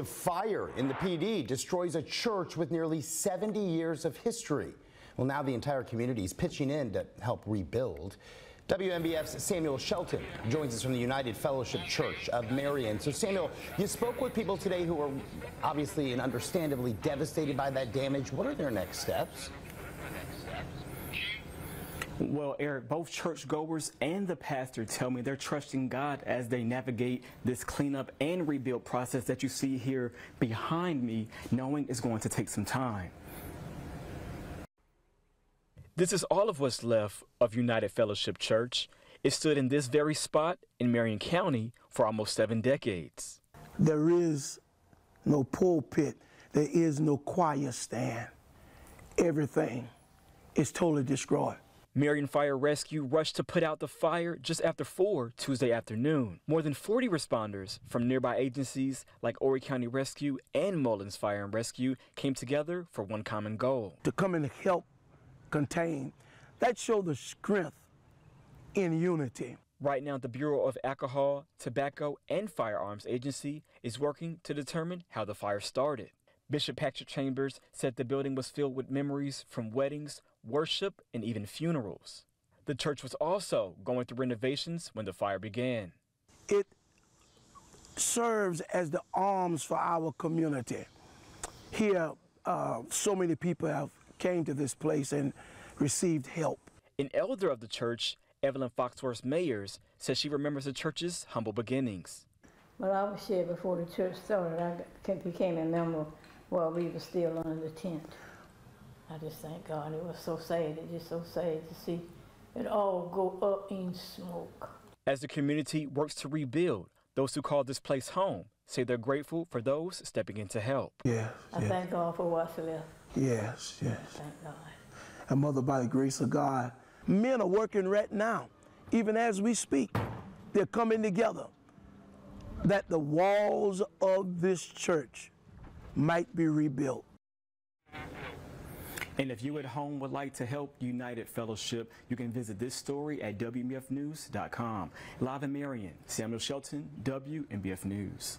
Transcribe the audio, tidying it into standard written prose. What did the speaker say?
Destructive fire in the PD destroys a church with nearly 70 years of history. Well, now the entire community is pitching in to help rebuild. WNBF's Samuel Shelton joins us from the United Fellowship Church of Marion. So, Samuel, you spoke with people today who are obviously and understandably devastated by that damage. What are their next steps? Well, Eric, both churchgoers and the pastor tell me they're trusting God as they navigate this cleanup and rebuild process that you see here behind me, knowing it's going to take some time. This is all of what's left of United Fellowship Church. It stood in this very spot in Marion County for almost 7 decades. There is no pulpit. There is no choir stand. Everything is totally destroyed. Marion Fire Rescue rushed to put out the fire just after 4 Tuesday afternoon. More than 40 responders from nearby agencies like Horry County Rescue and Mullins Fire and Rescue came together for one common goal. To come and help contain, that showed the strength in unity. Right now, the Bureau of Alcohol, Tobacco, and Firearms Agency is working to determine how the fire started. Bishop Patrick Chambers said the building was filled with memories from weddings, worship, and even funerals. The church was also going through renovations when the fire began. It serves as the arms for our community. Here, so many people have came to this place and received help. An elder of the church, Evelyn Foxworth Mayers, says she remembers the church's humble beginnings. Well, I was here before the church started. I became a member while we were still under the tent. I just thank God. It was so sad. It's just so sad to see it all go up in smoke. As the community works to rebuild, those who call this place home say they're grateful for those stepping in to help. Yes, I thank God for what's left. Yes, yes. Thank God. And Mother, by the grace of God, men are working right now, even as we speak. They're coming together that the walls of this church might be rebuilt. And if you at home would like to help United Fellowship, you can visit this story at WNBFnews.com. Live in Marion, Samuel Shelton, WNBF News.